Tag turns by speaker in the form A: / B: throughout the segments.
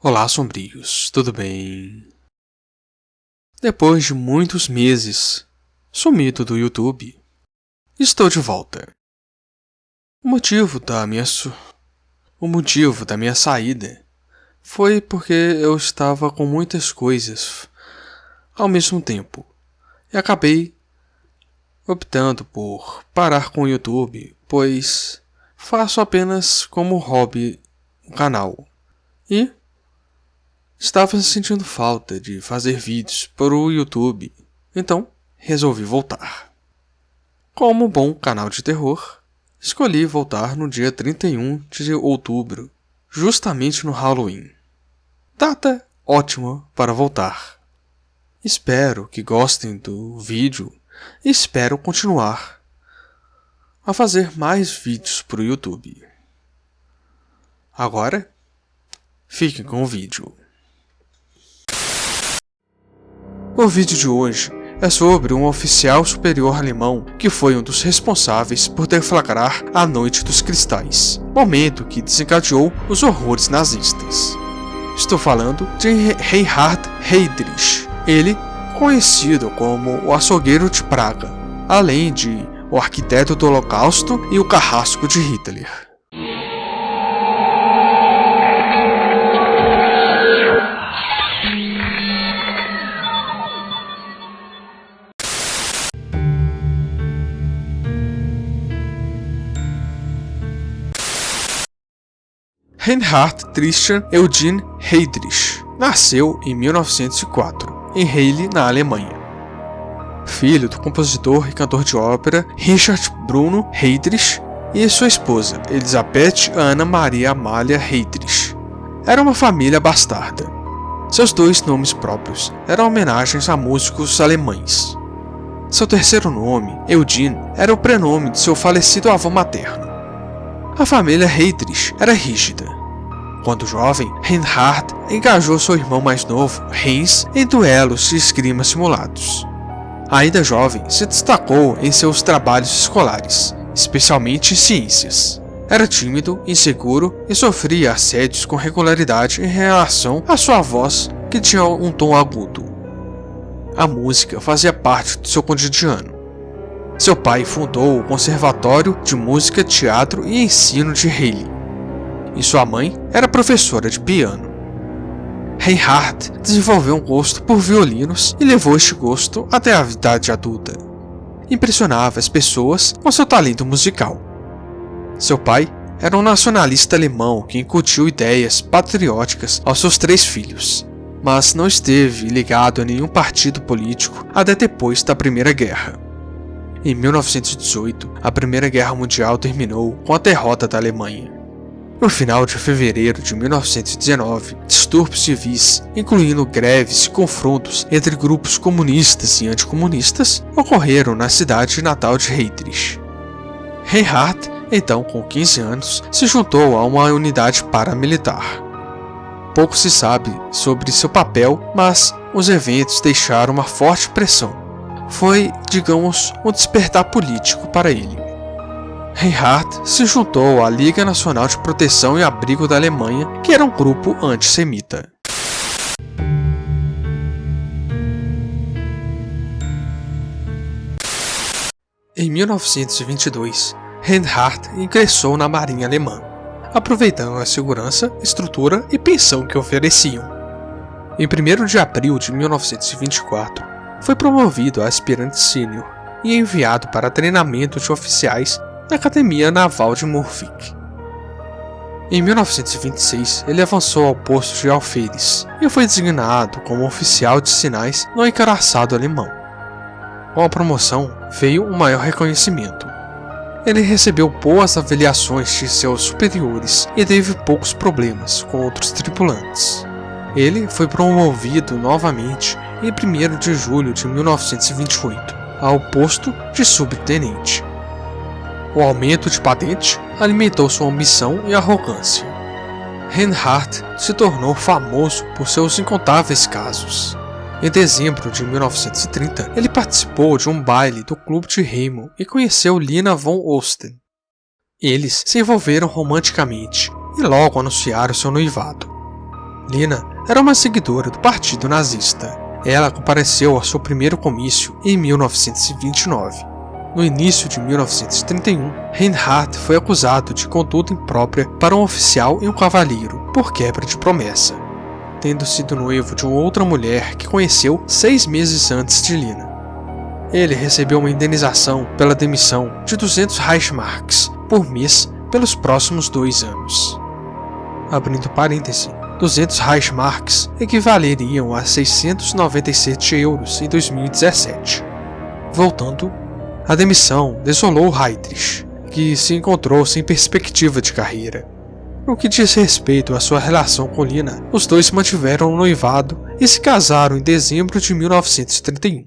A: Olá, sombrios, tudo bem? Depois de muitos meses sumido do YouTube, estou de volta. O motivo da minha saída foi porque eu estava com muitas coisas ao mesmo tempo e acabei optando por parar com o YouTube, pois faço apenas como hobby o canal e estava sentindo falta de fazer vídeos para o YouTube, então resolvi voltar. Como bom canal de terror, escolhi voltar no dia 31 de outubro, justamente no Halloween. Data ótima para voltar. Espero que gostem do vídeo e espero continuar a fazer mais vídeos para o YouTube. Agora, fiquem com o vídeo. O vídeo de hoje é sobre um oficial superior alemão que foi um dos responsáveis por deflagrar a Noite dos Cristais, momento que desencadeou os horrores nazistas. Estou falando de Reinhard Heydrich, ele conhecido como o Açougueiro de Praga, além de o Arquiteto do Holocausto e o Carrasco de Hitler. Reinhard Christian Eugen Heydrich nasceu em 1904, em Halle, na Alemanha. Filho do compositor e cantor de ópera Richard Bruno Heydrich e sua esposa, Elisabeth Anna Maria Amália Heydrich. Era uma família bastarda. Seus dois nomes próprios eram homenagens a músicos alemães. Seu terceiro nome, Eugen, era o prenome de seu falecido avô materno. A família Heydrich era rígida. Quando jovem, Reinhard engajou seu irmão mais novo, Heinz, em duelos de esgrima simulados. Ainda jovem, se destacou em seus trabalhos escolares, especialmente em ciências. Era tímido, inseguro e sofria assédios com regularidade em relação à sua voz, que tinha um tom agudo. A música fazia parte do seu cotidiano. Seu pai fundou o Conservatório de Música, Teatro e Ensino de Halle, e sua mãe era professora de piano. Reinhard desenvolveu um gosto por violinos e levou este gosto até a idade adulta. Impressionava as pessoas com seu talento musical. Seu pai era um nacionalista alemão que incutiu ideias patrióticas aos seus 3 filhos, mas não esteve ligado a nenhum partido político até depois da Primeira Guerra. Em 1918, a Primeira Guerra Mundial terminou com a derrota da Alemanha. No final de fevereiro de 1919, distúrbios civis, incluindo greves e confrontos entre grupos comunistas e anticomunistas, ocorreram na cidade natal de Heydrich. Reinhard, então com 15 anos, se juntou a uma unidade paramilitar. Pouco se sabe sobre seu papel, mas os eventos deixaram uma forte pressão. Foi, digamos, um despertar político para ele. Reinhard se juntou à Liga Nacional de Proteção e Abrigo da Alemanha, que era um grupo antissemita. Em 1922, Reinhard ingressou na Marinha Alemã, aproveitando a segurança, estrutura e pensão que ofereciam. Em 1º de abril de 1924, foi promovido a aspirante sênior e enviado para treinamento de oficiais na Academia Naval de Murvik. Em 1926, ele avançou ao posto de alferes e foi designado como oficial de sinais no encouraçado alemão. Com a promoção veio um maior reconhecimento. Ele recebeu boas avaliações de seus superiores e teve poucos problemas com outros tripulantes. Ele foi promovido novamente em 1º de julho de 1928 ao posto de subtenente. O aumento de patente alimentou sua ambição e arrogância. Reinhard se tornou famoso por seus incontáveis casos. Em dezembro de 1930, ele participou de um baile do Clube de Remo e conheceu Lina von Osten. Eles se envolveram romanticamente e logo anunciaram seu noivado. Lina era uma seguidora do Partido Nazista. Ela compareceu ao seu primeiro comício em 1929. No início de 1931, Reinhardt foi acusado de conduta imprópria para um oficial e um cavalheiro por quebra de promessa, tendo sido noivo de uma outra mulher que conheceu 6 meses antes de Lina. Ele recebeu uma indenização pela demissão de 200 Reichsmarks por mês pelos próximos 2 anos. Abrindo parêntese, 200 Reichsmarks equivaleriam a 697 euros em 2017. Voltando, a demissão desolou Heydrich, que se encontrou sem perspectiva de carreira. No que diz respeito à sua relação com Lina, os dois mantiveram um noivado e se casaram em dezembro de 1931.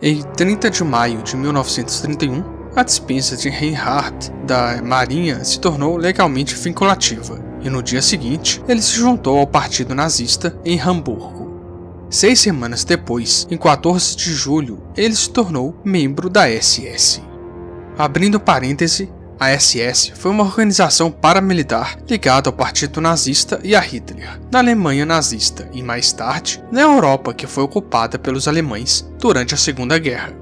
A: Em 30 de maio de 1931, a dispensa de Reinhardt da Marinha se tornou legalmente vinculativa, e no dia seguinte ele se juntou ao Partido Nazista em Hamburgo. 6 semanas depois, em 14 de julho, ele se tornou membro da SS. Abrindo parêntese, a SS foi uma organização paramilitar ligada ao Partido Nazista e a Hitler, na Alemanha nazista e mais tarde na Europa, que foi ocupada pelos alemães durante a Segunda Guerra.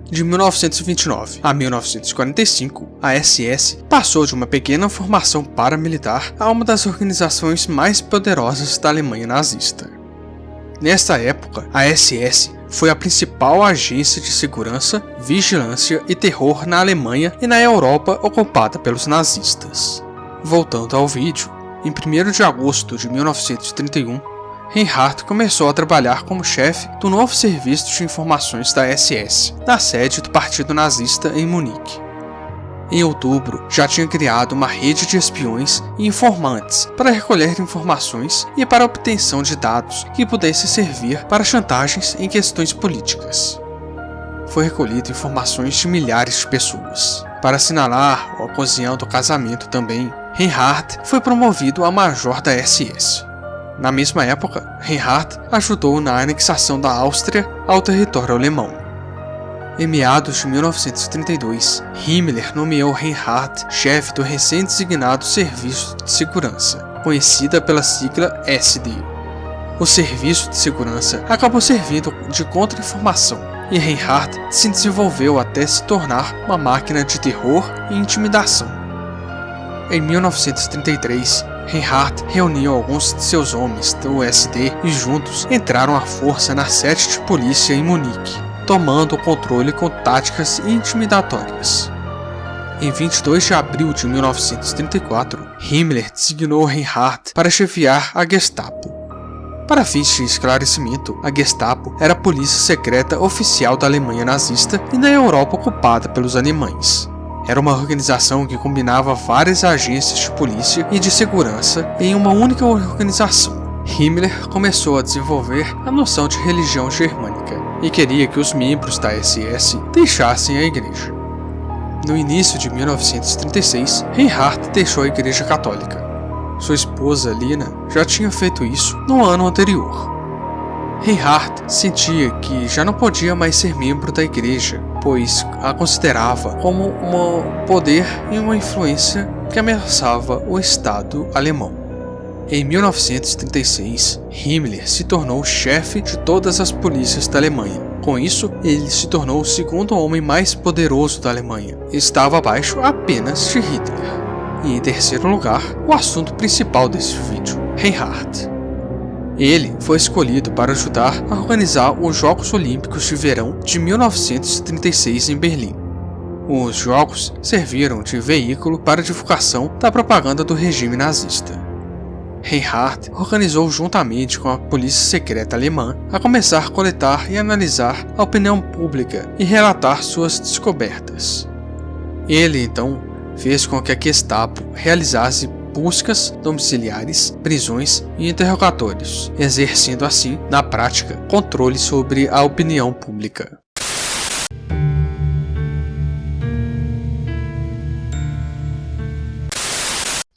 A: De 1929 a 1945, a SS passou de uma pequena formação paramilitar a uma das organizações mais poderosas da Alemanha nazista. Nesta época, a SS foi a principal agência de segurança, vigilância e terror na Alemanha e na Europa ocupada pelos nazistas. Voltando ao vídeo, em 1º de agosto de 1931, Reinhardt começou a trabalhar como chefe do novo serviço de informações da SS, na sede do Partido Nazista em Munique. Em outubro, já tinha criado uma rede de espiões e informantes para recolher informações e para a obtenção de dados que pudessem servir para chantagens em questões políticas. Foi recolhido informações de milhares de pessoas. Para assinalar a ocasião do casamento também, Reinhardt foi promovido a major da SS. Na mesma época, Reinhardt ajudou na anexação da Áustria ao território alemão. Em meados de 1932, Himmler nomeou Reinhardt chefe do recém-designado Serviço de Segurança, conhecida pela sigla SD. O Serviço de Segurança acabou servindo de contra-informação, e Reinhardt se desenvolveu até se tornar uma máquina de terror e intimidação. Em 1933, Reinhardt reuniu alguns de seus homens do SD e juntos entraram à força na sede de polícia em Munique, tomando o controle com táticas intimidatórias. Em 22 de abril de 1934, Himmler designou Reinhardt para chefiar a Gestapo. Para fins de esclarecimento, a Gestapo era a polícia secreta oficial da Alemanha nazista e na Europa ocupada pelos alemães. Era uma organização que combinava várias agências de polícia e de segurança em uma única organização. Himmler começou a desenvolver a noção de religião germânica e queria que os membros da SS deixassem a igreja. No início de 1936, Reinhardt deixou a Igreja Católica. Sua esposa, Lina, já tinha feito isso no ano anterior. Reinhardt sentia que já não podia mais ser membro da igreja, pois a considerava como um poder e uma influência que ameaçava o Estado alemão. Em 1936, Himmler se tornou chefe de todas as polícias da Alemanha. Com isso, ele se tornou o segundo homem mais poderoso da Alemanha. Estava abaixo apenas de Hitler. E em terceiro lugar, o assunto principal desse vídeo, Reinhardt. Ele foi escolhido para ajudar a organizar os Jogos Olímpicos de Verão de 1936 em Berlim. Os Jogos serviram de veículo para a divulgação da propaganda do regime nazista. Reinhardt organizou juntamente com a polícia secreta alemã a começar a coletar e analisar a opinião pública e relatar suas descobertas. Ele, então, fez com que a Gestapo realizasse buscas domiciliares, prisões e interrogatórios, exercendo assim, na prática, controle sobre a opinião pública.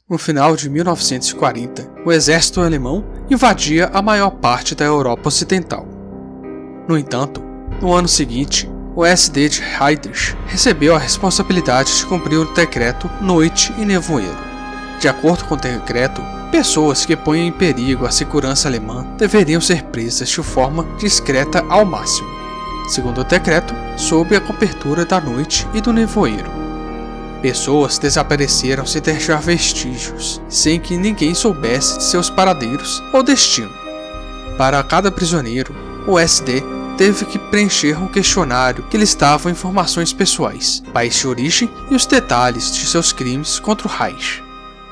A: No final de 1940, o exército alemão invadia a maior parte da Europa Ocidental. No entanto, no ano seguinte, o SD de Heydrich recebeu a responsabilidade de cumprir o decreto Noite e Nevoeiro. De acordo com o decreto, pessoas que ponham em perigo a segurança alemã deveriam ser presas de forma discreta ao máximo, segundo o decreto, sob a cobertura da noite e do nevoeiro. Pessoas desapareceram sem deixar vestígios, sem que ninguém soubesse de seus paradeiros ou destino. Para cada prisioneiro, o SD teve que preencher um questionário que listava informações pessoais, país de origem e os detalhes de seus crimes contra o Reich.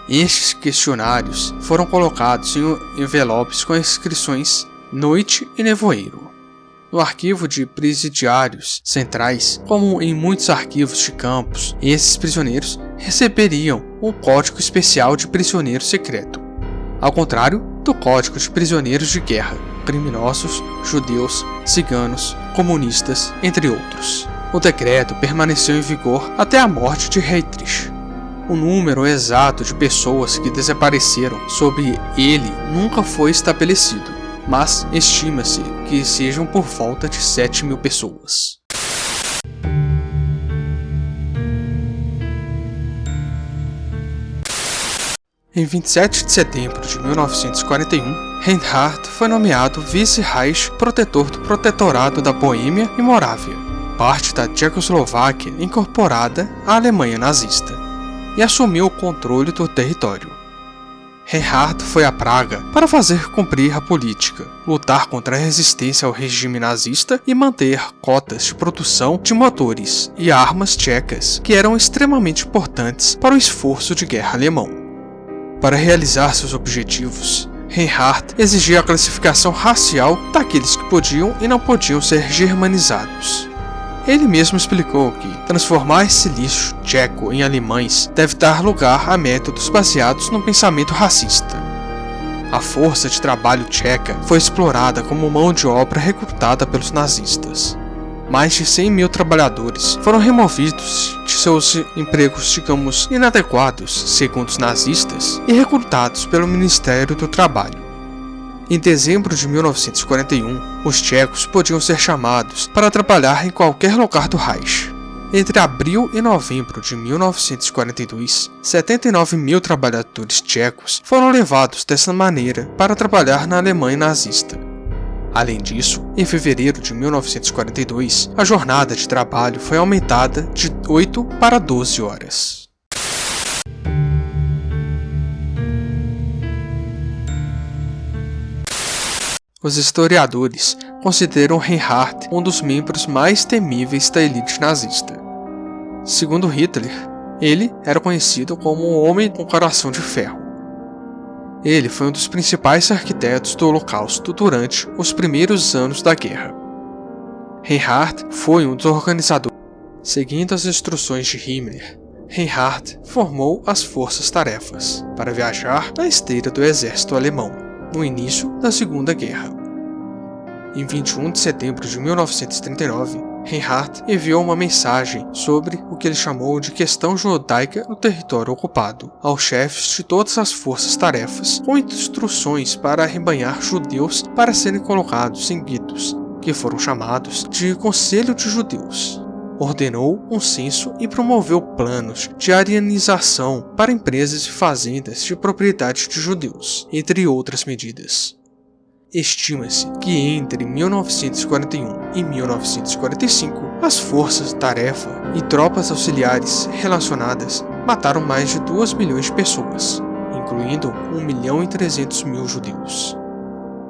A: Estes questionários foram colocados em envelopes com inscrições Noite e Nevoeiro. No arquivo de presidiários centrais, como em muitos arquivos de campos, esses prisioneiros receberiam um código especial de prisioneiro secreto, ao contrário do código de prisioneiros de guerra, criminosos, judeus, ciganos, comunistas, entre outros. O decreto permaneceu em vigor até a morte de Heydrich. O número exato de pessoas que desapareceram sob ele nunca foi estabelecido, mas estima-se que sejam por volta de 7.000 pessoas. Em 27 de setembro de 1941, Reinhardt foi nomeado vice-reich protetor do Protetorado da Boêmia e Morávia, parte da Tchecoslováquia incorporada à Alemanha nazista, e assumiu o controle do território. Reinhardt foi a Praga para fazer cumprir a política, lutar contra a resistência ao regime nazista e manter cotas de produção de motores e armas tchecas que eram extremamente importantes para o esforço de guerra alemão. Para realizar seus objetivos, Reinhardt exigia a classificação racial daqueles que podiam e não podiam ser germanizados. Ele mesmo explicou que transformar esse lixo tcheco em alemães deve dar lugar a métodos baseados no pensamento racista. A força de trabalho tcheca foi explorada como mão de obra recrutada pelos nazistas. Mais de 100.000 trabalhadores foram removidos de seus empregos, digamos, inadequados, segundo os nazistas, e recrutados pelo Ministério do Trabalho. Em dezembro de 1941, os tchecos podiam ser chamados para trabalhar em qualquer lugar do Reich. Entre abril e novembro de 1942, 79.000 trabalhadores tchecos foram levados dessa maneira para trabalhar na Alemanha nazista. Além disso, em fevereiro de 1942, a jornada de trabalho foi aumentada de 8 para 12 horas. Os historiadores consideram Reinhardt um dos membros mais temíveis da elite nazista. Segundo Hitler, ele era conhecido como um homem com coração de ferro. Ele foi um dos principais arquitetos do Holocausto durante os primeiros anos da guerra. Reinhardt foi um dos organizadores. Seguindo as instruções de Himmler, Reinhardt formou as forças-tarefas para viajar na esteira do exército alemão, no início da Segunda Guerra. Em 21 de setembro de 1939, Reinhardt enviou uma mensagem sobre o que ele chamou de questão judaica no território ocupado aos chefes de todas as forças-tarefas, com instruções para arrebanhar judeus para serem colocados em guetos, que foram chamados de Conselho de Judeus. Ordenou um censo e promoveu planos de arianização para empresas e fazendas de propriedade de judeus, entre outras medidas. Estima-se que entre 1941 e 1945, as forças-tarefa e tropas auxiliares relacionadas mataram mais de 2 milhões de pessoas, incluindo 1.300.000 judeus.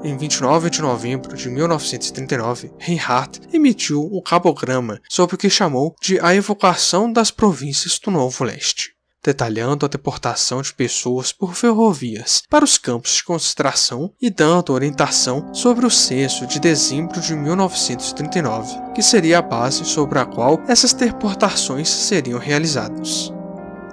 A: Em 29 de novembro de 1939, Reinhardt emitiu um cabograma sobre o que chamou de a evocação das províncias do Novo Leste, detalhando a deportação de pessoas por ferrovias para os campos de concentração e dando orientação sobre o censo de dezembro de 1939, que seria a base sobre a qual essas deportações seriam realizadas.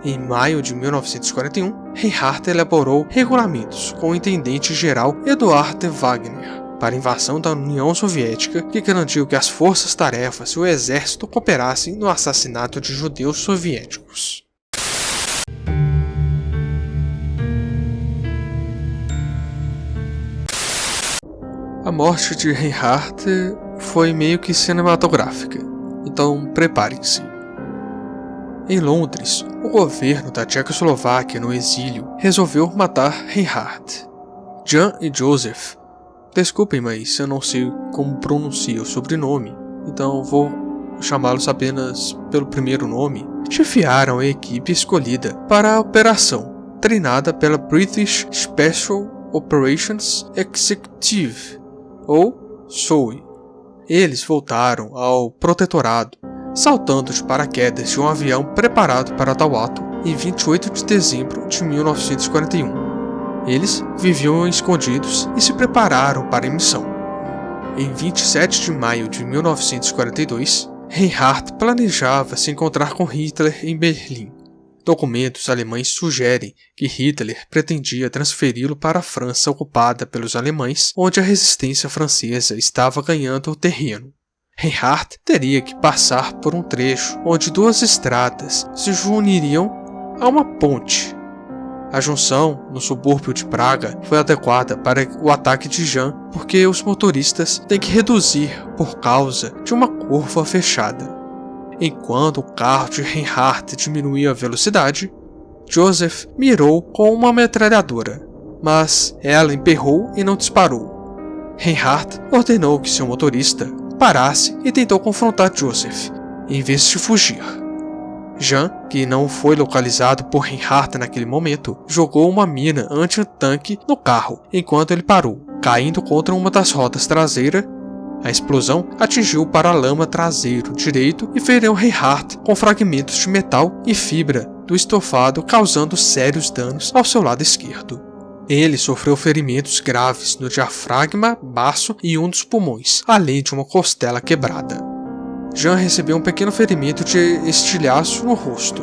A: Em maio de 1941, Reinhardt elaborou regulamentos com o intendente-geral Eduard de Wagner para a invasão da União Soviética, que garantiu que as forças-tarefas e o exército cooperassem no assassinato de judeus soviéticos. A morte de Reinhardt foi meio que cinematográfica. Em então preparem-se. Em Londres, o governo da Tchecoslováquia no exílio resolveu matar Reinhard. Jan e Joseph, desculpem, mas eu não sei como pronuncia o sobrenome, então vou chamá-los apenas pelo primeiro nome, chefiaram a equipe escolhida para a operação, treinada pela British Special Operations Executive, ou SOE. Eles voltaram ao protetorado, saltando de paraquedas de um avião preparado para tal ato em 28 de dezembro de 1941. Eles viviam escondidos e se prepararam para a missão. Em 27 de maio de 1942, Reinhard planejava se encontrar com Hitler em Berlim. Documentos alemães sugerem que Hitler pretendia transferi-lo para a França ocupada pelos alemães, onde a resistência francesa estava ganhando terreno. Reinhard teria que passar por um trecho onde duas estradas se juniriam a uma ponte. A junção, no subúrbio de Praga, foi adequada para o ataque de Jan, porque os motoristas têm que reduzir por causa de uma curva fechada. Enquanto o carro de Reinhard diminuía a velocidade, Joseph mirou com uma metralhadora, mas ela emperrou e não disparou. Reinhard ordenou que seu motorista parasse e tentou confrontar Joseph, em vez de fugir. Jan, que não foi localizado por Reinhard naquele momento, jogou uma mina anti-tanque no carro enquanto ele parou, caindo contra uma das rodas traseiras. A explosão atingiu o paralama traseiro direito e feriu Reinhard com fragmentos de metal e fibra do estofado, causando sérios danos ao seu lado esquerdo. Ele sofreu ferimentos graves no diafragma, baço e um dos pulmões, além de uma costela quebrada. Jan recebeu um pequeno ferimento de estilhaço no rosto.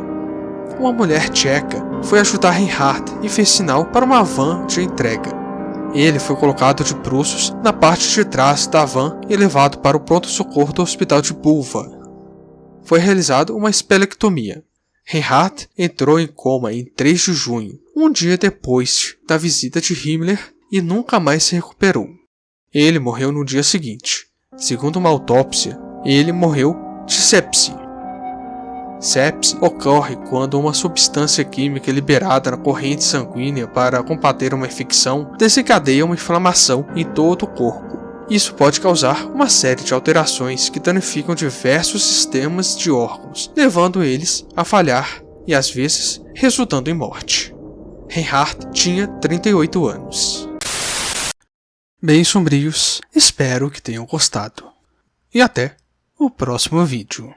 A: Uma mulher tcheca foi ajudar Reinhard e fez sinal para uma van de entrega. Ele foi colocado de bruços na parte de trás da van e levado para o pronto-socorro do hospital de Bulva. Foi realizada uma espelectomia. Reinhard entrou em coma em 3 de junho, um dia depois da visita de Himmler, e nunca mais se recuperou. Ele morreu no dia seguinte. Segundo uma autópsia, ele morreu de sepse. Sepse ocorre quando uma substância química liberada na corrente sanguínea para combater uma infecção desencadeia uma inflamação em todo o corpo. Isso pode causar uma série de alterações que danificam diversos sistemas de órgãos, levando eles a falhar e, às vezes, resultando em morte. Reinhard tinha 38 anos. Bem sombrios, espero que tenham gostado. E até o próximo vídeo.